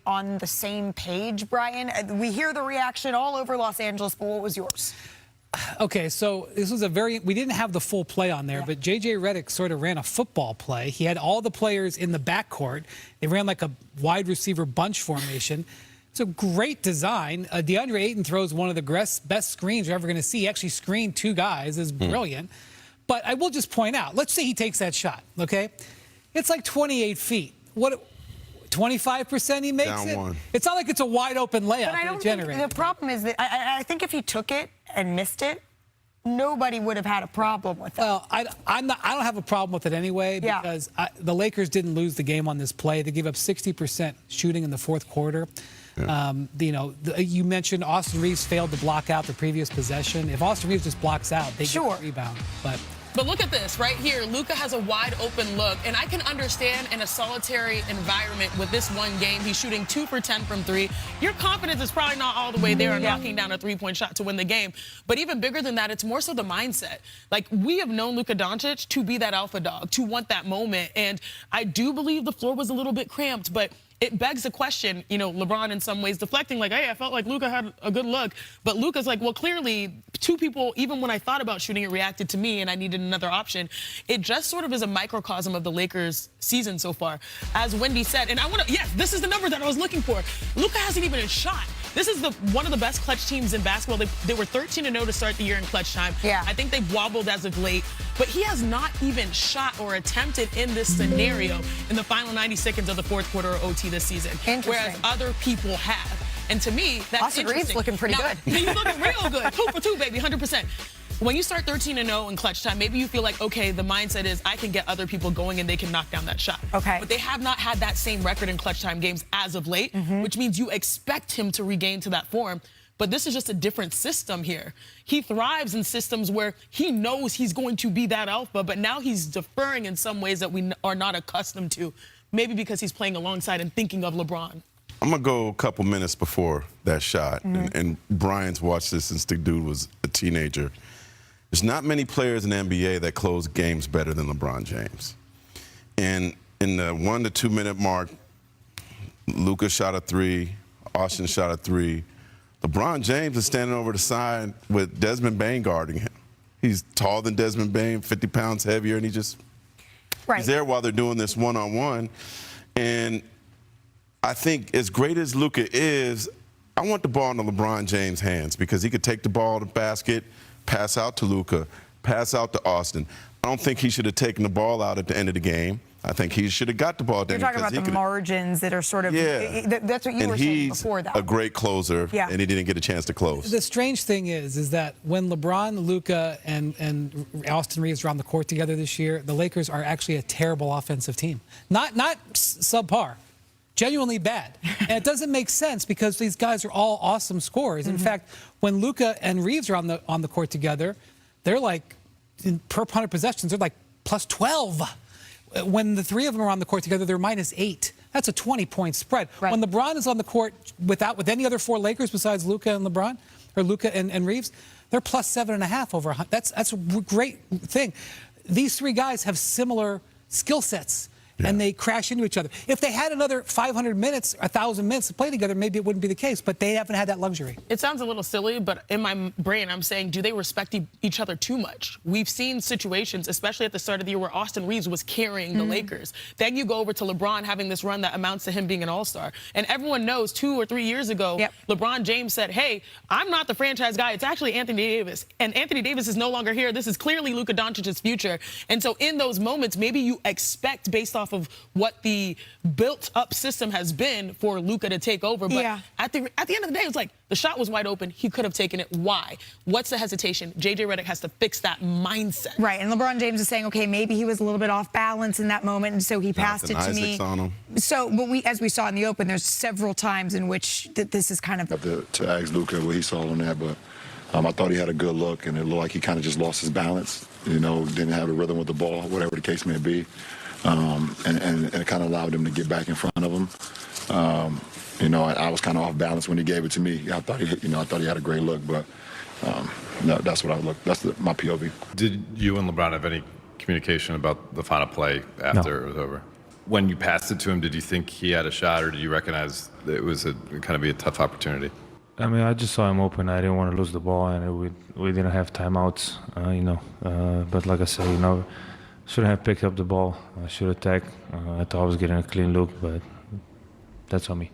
on the same page, Brian. We hear the reaction all over Los Angeles, but what was yours? Okay, so this was we didn't have the full play on there, but J.J. Redick sort of ran a football play. He had all the players in the backcourt. They ran like a wide receiver bunch formation. It's a great design. DeAndre Ayton throws one of the best screens you're ever going to see. He actually screened two guys. It's brilliant. But I will just point out, let's say he takes that shot, okay? It's like 28 feet. 25% he makes Down it? one. It's not like it's a wide open layup. But I don't think the problem is that I think if he took it and missed it, nobody would have had a problem with it. Well, I don't have a problem with it anyway because the Lakers didn't lose the game on this play. They gave up 60% shooting in the fourth quarter. Yeah. You mentioned Austin Reaves failed to block out the previous possession. If Austin Reaves just blocks out, they get a rebound. But look at this right here. Luka has a wide open look, and I can understand in a solitary environment with this one game, he's shooting 2 for 10 from 3. Your confidence is probably not all the way there on knocking down a 3-point shot to win the game. But even bigger than that, it's more so the mindset. Like, we have known Luka Doncic to be that alpha dog, to want that moment. And I do believe the floor was a little bit cramped, but it begs the question, LeBron in some ways deflecting, like, hey, I felt like Luka had a good look. But Luka's like, well, clearly two people, even when I thought about shooting it, reacted to me and I needed another option. It just sort of is a microcosm of the Lakers' season so far. As Wendy said, and yes, this is the number that I was looking for. Luka hasn't even shot. This is one of the best clutch teams in basketball. They were 13-0 to start the year in clutch time. Yeah. I think they've wobbled as of late. But he has not even shot or attempted in this scenario in the final 90 seconds of the fourth quarter or OT this season. Whereas other people have. And to me, that's Austin Reaves looking pretty good. He's looking real good. 2 for 2, baby, 100%. When you start 13-0 in clutch time, maybe you feel like, okay, the mindset is I can get other people going and they can knock down that shot. Okay. But they have not had that same record in clutch time games as of late, which means you expect him to regain to that form. But this is just a different system here. He thrives in systems where he knows he's going to be that alpha, but now he's deferring in some ways that we are not accustomed to, maybe because he's playing alongside and thinking of LeBron. I'm going to go a couple minutes before that shot, and Brian's watched this since the dude was a teenager. There's not many players in the NBA that close games better than LeBron James. And in the 1 to 2 minute mark, Luka shot a 3, Austin shot a 3. LeBron James is standing over the side with Desmond Bane guarding him. He's taller than Desmond Bane, 50 pounds heavier, and he's there while they're doing this one-on-one. And I think as great as Luka is, I want the ball in the LeBron James hands because he could take the ball to the basket, pass out to Luka, pass out to Austin. I don't think he should have taken the ball out at the end of the game. I think he should have got the ball at the end. You're talking about the margins that are sort of, that's what you were saying before, though. And he's a great closer, and he didn't get a chance to close. The strange thing is that when LeBron, Luka, and Austin Reaves are on the court together this year, the Lakers are actually a terrible offensive team. Not subpar. Genuinely bad. And it doesn't make sense because these guys are all awesome scorers. In fact, when Luka and Reaves are on the court together, they're like, per 100 possessions, they're like plus 12. When the three of them are on the court together, they're minus 8. That's a 20-point spread. Right. When LeBron is on the court with any other 4 Lakers besides Luka and LeBron, or Luka and Reaves, they're plus 7.5 over 100. That's a great thing. These 3 guys have similar skill sets. And they crash into each other. If they had another 500 minutes, 1,000 minutes to play together, maybe it wouldn't be the case. But they haven't had that luxury. It sounds a little silly, but in my brain, I'm saying, do they respect each other too much? We've seen situations, especially at the start of the year, where Austin Reaves was carrying the Lakers. Then you go over to LeBron having this run that amounts to him being an all-star. And everyone knows 2 or 3 years ago, LeBron James said, hey, I'm not the franchise guy. It's actually Anthony Davis. And Anthony Davis is no longer here. This is clearly Luka Doncic's future. And so in those moments, maybe you expect, based off of what the built-up system has been, for Luka to take over. But at the end of the day, it's like the shot was wide open. He could have taken it. Why? What's the hesitation? J.J. Redick has to fix that mindset. Right, and LeBron James is saying, okay, maybe he was a little bit off balance in that moment, and so he passed it to me. So, but as we saw in the Open, there's several times in which this is kind of... To ask Luka what he saw on that, but I thought he had a good look, and it looked like he kind of just lost his balance, didn't have a rhythm with the ball, whatever the case may be. And it kind of allowed him to get back in front of him. I was kind of off balance when he gave it to me. I thought he had a great look, but no, that's what I look. That's my POV. Did you and LeBron have any communication about the final play after it was over? when you passed it to him, did you think he had a shot, or did you recognize that it was kind of be a tough opportunity? I mean, I just saw him open. I didn't want to lose the ball, and we didn't have timeouts, But like I said, shouldn't have picked up the ball. I should have tagged. I thought I was getting a clean look, but that's on me.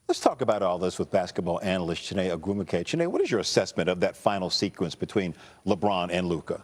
Let's talk about all this with basketball analyst Chiney Ogwumike. Chiney, what is your assessment of that final sequence between LeBron and Luka?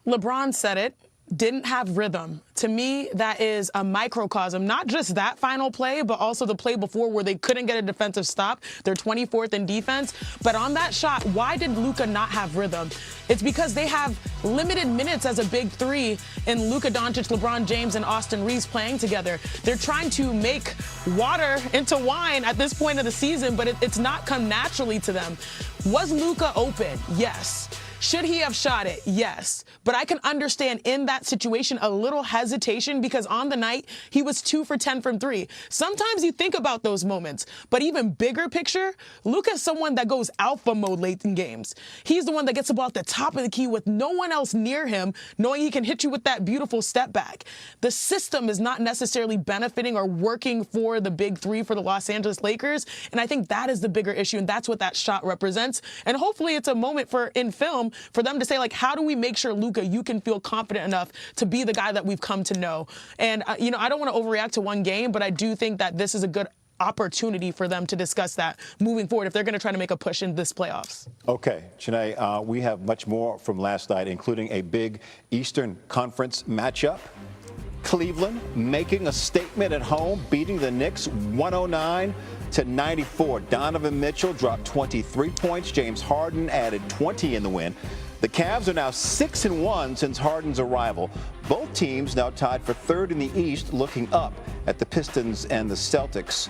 LeBron said it. Didn't have rhythm. To me, that is a microcosm, not just that final play, but also the play before where they couldn't get a defensive stop. They're 24th in defense. But on that shot, why did Luka not have rhythm? It's because they have limited minutes as a big three in Luka Doncic, LeBron James, and Austin Reaves playing together. They're trying to make water into wine at this point of the season, but it's not come naturally to them. Was Luka open? Yes. Should he have shot it? Yes. But I can understand in that situation a little hesitation because on the night, he was 2 for 10 from 3. Sometimes you think about those moments, but even bigger picture, Luka's someone that goes alpha mode late in games. He's the one that gets the ball at the top of the key with no one else near him, knowing he can hit you with that beautiful step back. The system is not necessarily benefiting or working for the big three for the Los Angeles Lakers, and I think that is the bigger issue, and that's what that shot represents. And hopefully it's a moment in film for them to say, like, how do we make sure, Luka, you can feel confident enough to be the guy that we've come to know? And, I don't want to overreact to one game, but I do think that this is a good opportunity for them to discuss that moving forward if they're going to try to make a push in this playoffs. Okay, Chiney, we have much more from last night, including a big Eastern Conference matchup. Cleveland making a statement at home, beating the Knicks 109-94. Donovan Mitchell dropped 23 points. James Harden added 20 in the win. The Cavs are now 6-1 since Harden's arrival. Both teams now tied for third in the East, looking up at the Pistons and the Celtics,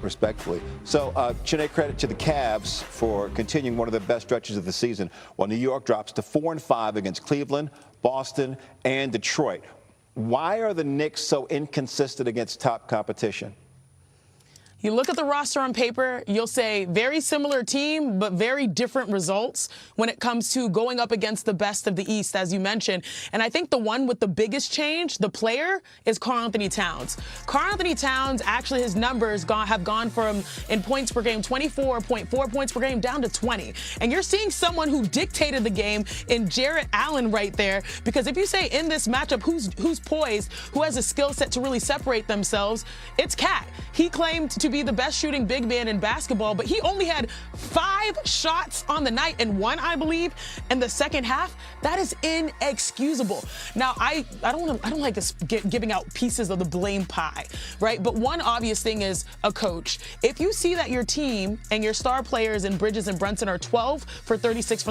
respectively. So, Chiney, credit to the Cavs for continuing one of the best stretches of the season, while New York drops to 4-5 against Cleveland, Boston, and Detroit. Why are the Knicks so inconsistent against top competition? You look at the roster on paper, you'll say very similar team, but very different results when it comes to going up against the best of the East, as you mentioned. And I think the one with the biggest change, the player, is Karl-Anthony Towns. Karl-Anthony Towns, actually his numbers have gone from, in points per game, 24.4 points per game down to 20. And you're seeing someone who dictated the game in Jarrett Allen right there, because if you say in this matchup who's poised, who has a skill set to really separate themselves, it's Cat. He claimed to be the best shooting big man in basketball, but he only had 5 shots on the night and 1, I believe, in the second half. That is inexcusable. Now, I don't like this giving out pieces of the blame pie, right? But one obvious thing is a coach. If you see that your team and your star players in Bridges and Brunson are 12 for 36 from the